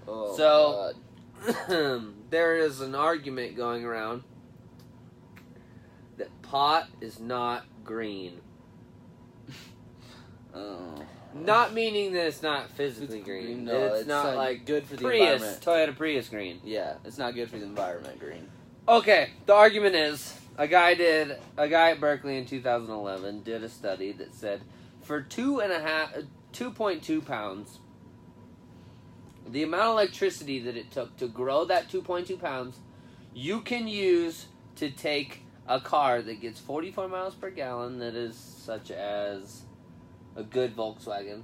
Oh, so, there is an argument going around that pot is not green. Not meaning that it's not physically green. No, it's not like good for the Prius, environment. Toyota Prius green. Yeah, it's not good for the environment green. Okay, the argument is a guy at Berkeley in 2011 did a study that said for 2.2 pounds, the amount of electricity that it took to grow that 2.2 pounds, you can use to take a car that gets 44 miles per gallon, that is such as a good Volkswagen,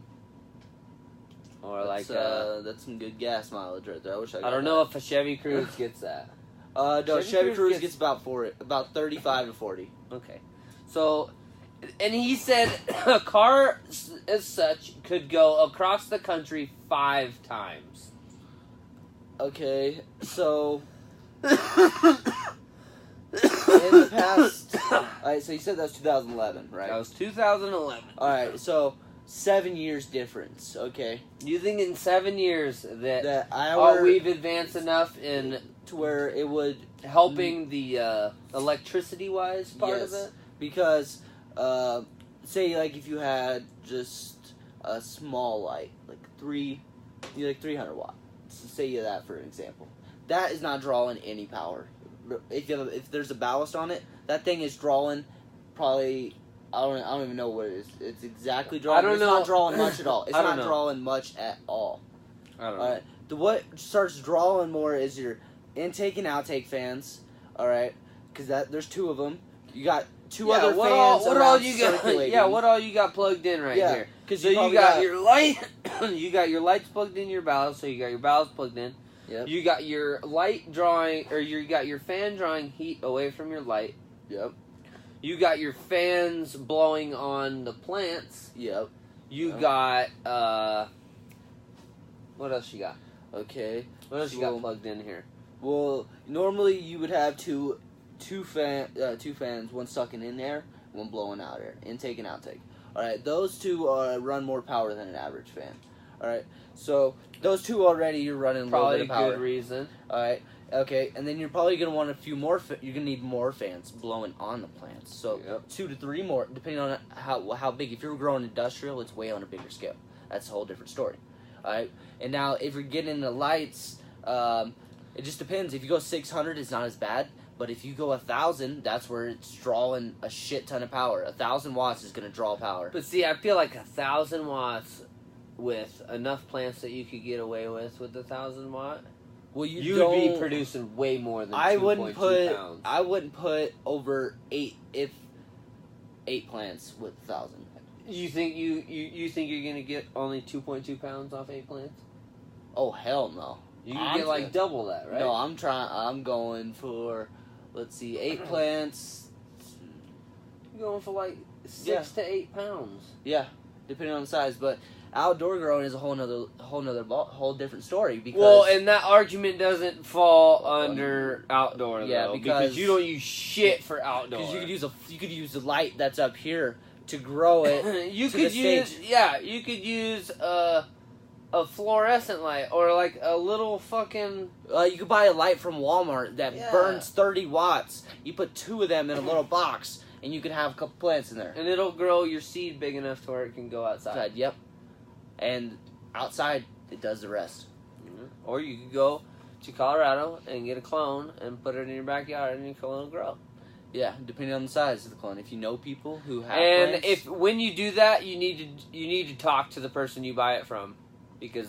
or that's some good gas mileage right there. I don't know if a Chevy Cruze gets that. No, Chevy Cruze gets about 35 to 40. Okay, so, and he said a car as such could go across the country 5 times. Okay, so in the past, alright, so you said that was 2011, right? That was 2011. Alright, so 7 years difference, okay? You think in 7 years that our we've advanced enough in to where it would helping the electricity-wise part of it? Because, say, like, if you had just a small light, like 300 watts, say that for an example, that is not drawing any power. If there's a ballast on it, that thing is drawing probably, I don't even know what it is. It's exactly drawing. I don't know. It's not drawing much at all. It's not drawing much at all. I don't know. What starts drawing more is your intake and outtake fans. All right, because there's 2 of them. You got 2 other fans. What all you got? Yeah, what all you got plugged in right here? Because so you got your light. You got your lights plugged in your ballast, so you got your ballast plugged in. Yep. You got your light drawing, or you got your fan drawing heat away from your light. Yep. You got your fans blowing on the plants. Yep. You got, what else you got? Okay. What else you got plugged in here? Well, normally you would have two fans, one sucking in air, one blowing out air, intake and outtake. All right, those 2 run more power than an average fan. All right, so those 2 already you're running a little bit of power. Probably a good reason. All right, okay, and then you're probably gonna want a few more. You're gonna need more fans blowing on the plants. So 2 to 3 more, depending on how big. If you're growing industrial, it's way on a bigger scale. That's a whole different story. All right, and now if you're getting into lights, it just depends. If you go 600, it's not as bad. But if you go 1,000, that's where it's drawing a shit ton of power. 1,000 watts is going to draw power. But see, I feel like 1,000 watts with enough plants that you could get away with 1,000 watt. Well, you would be producing way more than 2.2 pounds. I wouldn't put over 8 plants with 1,000. You think you think you're going to get only 2.2 pounds off 8 plants? Oh hell no! You can get like double that, right? No, I'm going for. Let's see, 8 plants. You're going for like 6 to 8 pounds. Yeah, depending on the size. But outdoor growing is a whole different story. Because well, and that argument doesn't fall under outdoor. Yeah, though, because you don't use shit for outdoor. Because you could use the light that's up here to grow it. You could use a fluorescent light, or like a little fucking... you could buy a light from Walmart that burns 30 watts. You put 2 of them in a little box, and you can have a couple plants in there. And it'll grow your seed big enough to where it can go outside. Yep. And outside, it does the rest. Mm-hmm. Or you could go to Colorado and get a clone and put it in your backyard, and your clone will grow. Yeah, depending on the size of the clone. If you know people who have plants, when you do that, you need to talk to the person you buy it from. Because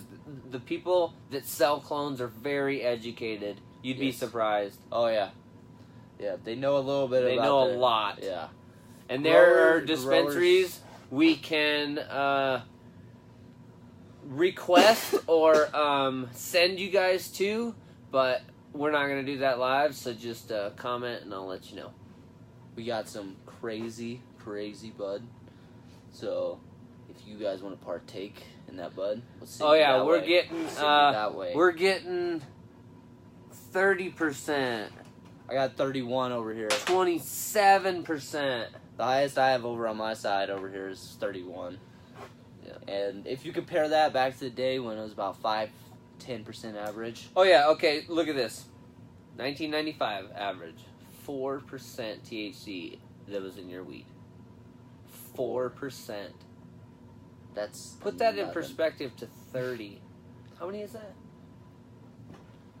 the people that sell clones are very educated. You'd be surprised. Oh, yeah. Yeah, they know a little bit They know a lot. Yeah. And there are dispensaries we can request or send you guys to, but we're not going to do that live, so just comment and I'll let you know. We got some crazy bud. So, if you guys want to partake in that bud, we'll see. Oh yeah, we're getting 30%. I got 31 over here. 27%. The highest I have over on my side over here is 31. Yeah. And if you compare that back to the day when it was about 5 10% average. Oh yeah, okay, look at this. 1995 average. 4% THC that was in your weed. 4%. That's Put that in nothing. perspective to 30. How many is that?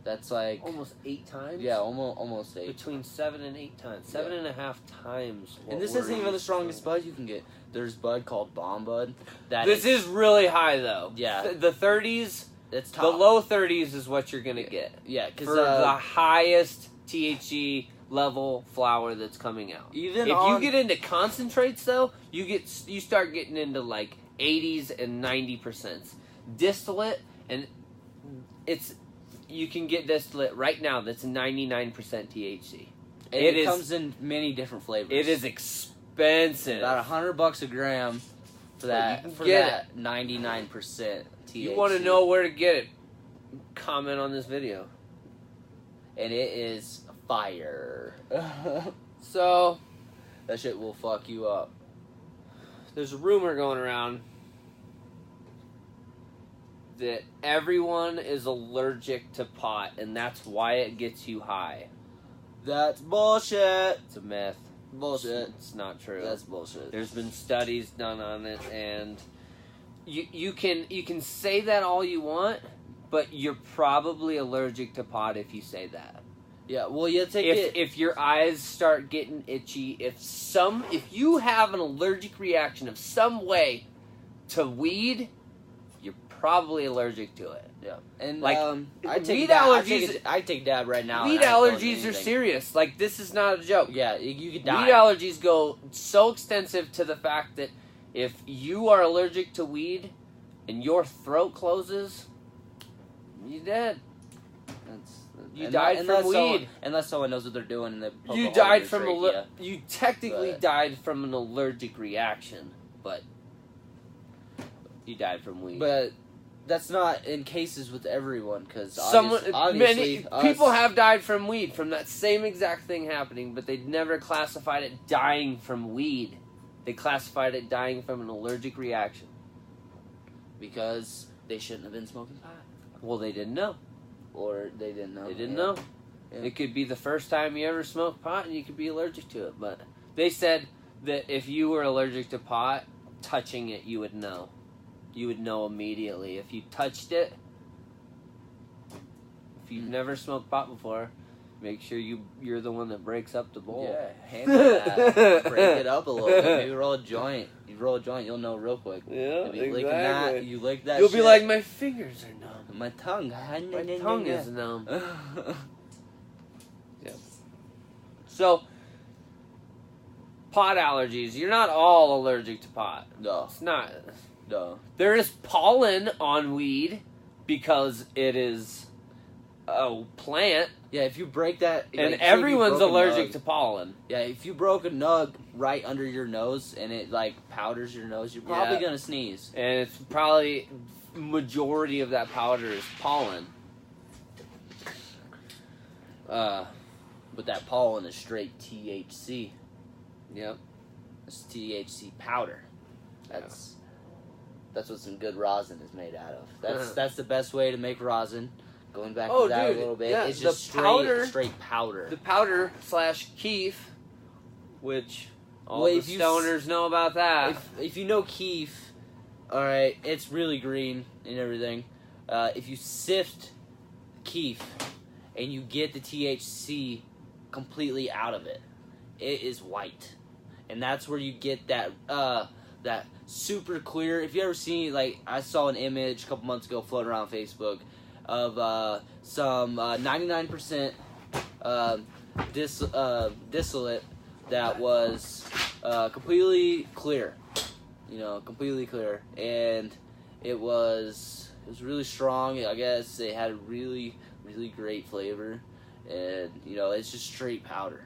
That's like Almost 8 times? yeah, almost 8. Between 7 and 8 times. 7.5 times. And this isn't even the strongest bud you can get. There's bud called Bomb Bud. This is really high though. Yeah. The 30s, it's the top. low 30s is what you're gonna get. Yeah, For because the highest THC level flower that's coming out. even If on, you get into concentrates though, you start getting into like 80s and 90%. Distillate, and you can get distillate right now that's 99% THC. it comes in many different flavors. It is expensive. about $100 a gram for But you that. can get 99% THC. You want to know where to get it? Comment on this video. and it is fire. So That shit will fuck you up. there's a rumor going around that everyone is allergic to pot, and that's why it gets you high. That's bullshit. It's a myth. Bullshit. It's not true. That's bullshit. There's been studies done on it, and you can say that all you want, but you're probably allergic to pot if you say that. Yeah, well, you take it. If your eyes start getting itchy, if you have an allergic reaction of some way to weed, you're probably allergic to it. Yeah, and Like, I take weed dab, allergies. I take dab right now. Weed and I don't feel allergies are anything. serious. Like, this is not a joke. Yeah, you could die. Weed allergies go so extensive to the fact that if you are allergic to weed and your throat closes, you're dead. You died from weed. Unless someone knows what they're doing and they poke a You hole died in from your trachea. you technically But- died from an allergic reaction, but you died from weed. But that's not in cases with everyone, because Many obviously people have died from weed, from that same exact thing happening, but they never classified it dying from weed. They classified it dying from an allergic reaction. because they shouldn't have been smoking pot, Well, they didn't know. or they didn't know. They didn't Yeah. know. Yeah. It could be the first time you ever smoked pot and you could be allergic to it. But they said that if you were allergic to pot, touching it, you would know. You would know immediately. If you touched it, if you've never smoked pot before, make sure you're the one that breaks up the bowl. Yeah, handle that. Break it up a little bit. Maybe roll a joint. You roll a joint, you'll know real quick. Yeah, If you licking that, you lick that. You'll shit. be like, my fingers are numb. My tongue. My tongue is numb. Yeah. So, pot allergies. You're not all allergic to pot. No, It's not. no. There is pollen on weed because it is a plant, Yeah, if you break that, and like, say everyone's you broke a allergic nug. to pollen. Yeah, if you broke a nug right under your nose and it like powders your nose, you're probably Yeah. gonna sneeze. And it's probably majority of that powder is pollen. But that pollen is straight THC. Yep. It's THC powder. That's what some good rosin is made out of. That's the best way to make rosin. Going back Oh, to that dude, a little bit, yeah, it's the just powder- straight powder. The powder / keef, which all Well, the if you stoners know about that. If you know keef, all right, it's really green and everything. If you sift keef and you get the THC completely out of it, it is white, and that's where you get that that super clear. If you ever seen, like, I saw an image a couple months ago floating around Facebook of some 99% distillate that was completely clear, completely clear, and it was really strong. I guess it had a really, really great flavor, and it's just straight powder,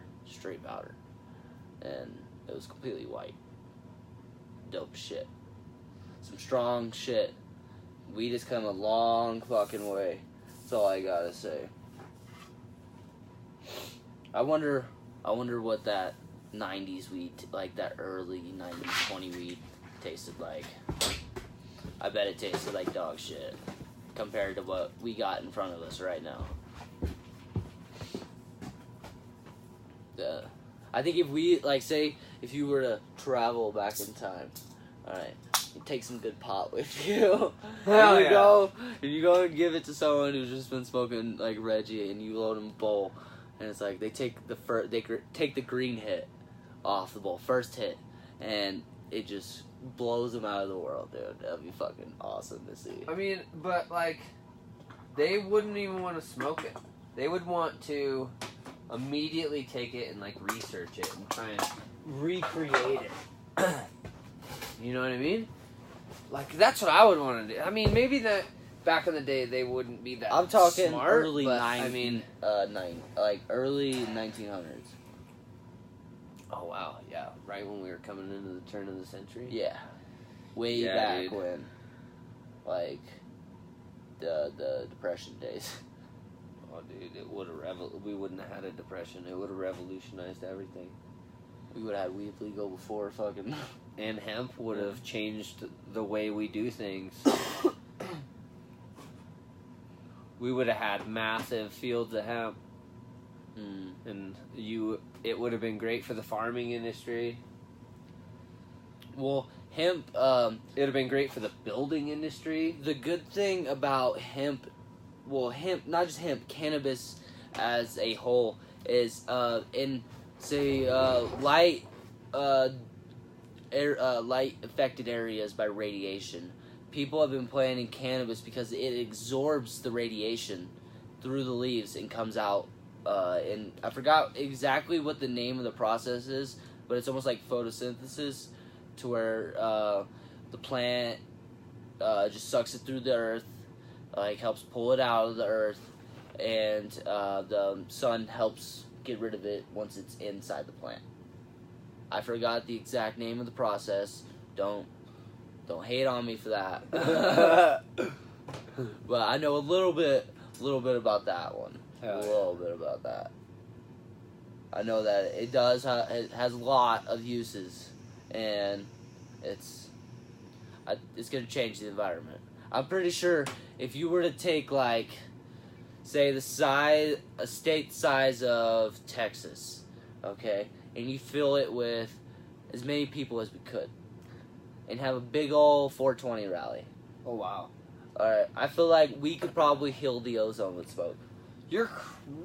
and it was completely white. Dope shit. Some strong shit. Weed has come a long fucking way. That's all I gotta say. I wonder what that 90s weed, like that early 90s 20 weed tasted like. I bet it tasted like dog shit. compared to what we got in front of us right now. I think if we, like, say, if you were to travel back in time, alright, you take some good pot with you. Hell And you go and give it to someone who's just been smoking, like, Reggie, and you load them a bowl, and it's like, they take the green hit off the bowl, first hit, and it just blows them out of the world, dude. That'd be fucking awesome to see. I mean, but, like, they wouldn't even want to smoke it. They would want to immediately take it and, like, research it and try and recreate it. You know what I mean? Like, that's what I would want to do. I mean, maybe that back in the day they wouldn't be that I'm talking smart, early but, I mean, early 1900s. Oh, wow, yeah. Right when we were coming into the turn of the century? Yeah. Way back when. Like, the Depression days. Oh, dude, it would have we wouldn't have had a depression. It would have revolutionized everything. We would have had weed legal before fucking... And hemp would have changed the way we do things. We would have had massive fields of hemp. And it would have been great for the farming industry. Well, hemp, it would have been great for the building industry. The good thing about hemp, not just hemp, cannabis as a whole, is in, say, light affected areas by radiation. People have been planting cannabis because it absorbs the radiation through the leaves and comes out. And I forgot exactly what the name of the process is, but it's almost like photosynthesis, to where the plant just sucks it through the earth, like helps pull it out of the earth, and the sun helps get rid of it once it's inside the plant. I forgot the exact name of the process. Don't hate on me for that. But I know a little bit about that one. A little bit about that. I know that it has a lot of uses, and it's going to change the environment. I'm pretty sure if you were to take, like, say a state size of Texas, okay, and you fill it with as many people as we could, and have a big old 420 rally. Oh, wow. Alright, I feel like we could probably heal the ozone with smoke.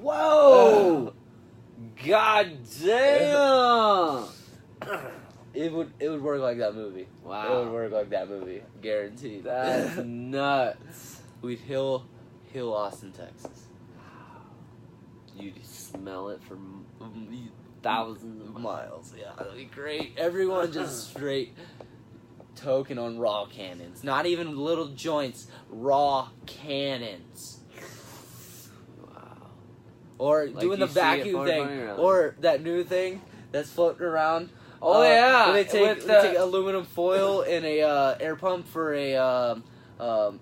Whoa! God damn! It would work like that movie. Wow. It would work like that movie. Guaranteed. That's nuts. We'd heal Austin, Texas. You'd smell it from thousands of miles. Yeah, that'd be great. Everyone just straight toking on raw cannons. Not even little joints. Raw cannons. Or like doing the vacuum thing. Or that new thing that's floating around. Oh, yeah. Where they take aluminum foil and a air pump for a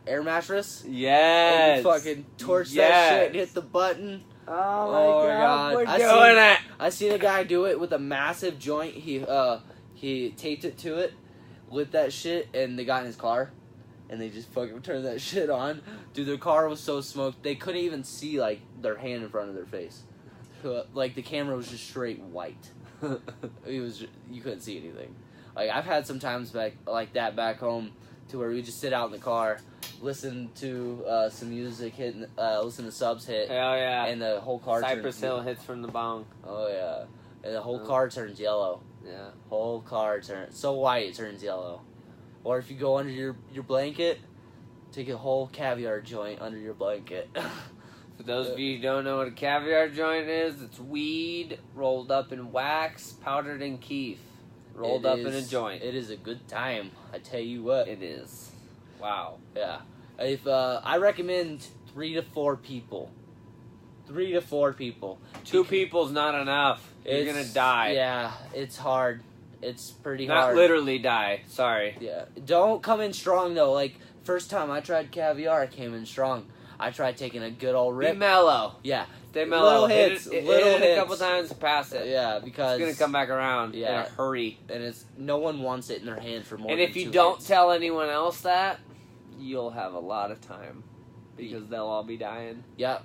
air mattress. Yes. And you fucking torch that shit and hit the button. Oh my god. We're doing it. I seen a guy do it with a massive joint. He taped it to it, lit that shit, and they got in his car. And they just fucking turned that shit on. Dude, their car was so smoked, they couldn't even see, like, their hand in front of their face. Like, the camera was just straight white. You couldn't see anything. Like, I've had some times like that back home, to where we just sit out in the car, listen to some music, listen to subs hit. Hell yeah. And the whole car Cypress Hill hits from the bong. Oh, yeah. And the whole car turns yellow. Yeah. Whole car turns, so white it turns yellow. Or if you go under your blanket, take a whole caviar joint under your blanket. For those of you who don't know what a caviar joint is, it's weed rolled up in wax, powdered in keef, rolled up in a joint. It is a good time, I tell you what. It is. Wow. Yeah. If I recommend 3 to 4 people. 3 to 4 people. 2 people's not enough. You're gonna die. Yeah, it's hard. It's pretty hard. Not literally die. Sorry. Yeah. Don't come in strong, though. Like, first time I tried caviar, I came in strong. I tried taking a good old rip. Be mellow. Yeah. Stay mellow. Little hits. Hit it a couple times and pass it. Yeah, because... It's going to come back around in a hurry. And no one wants it in their hand for more than 2 And if you don't tell anyone else that, you'll have a lot of time. because they'll all be dying. Yeah,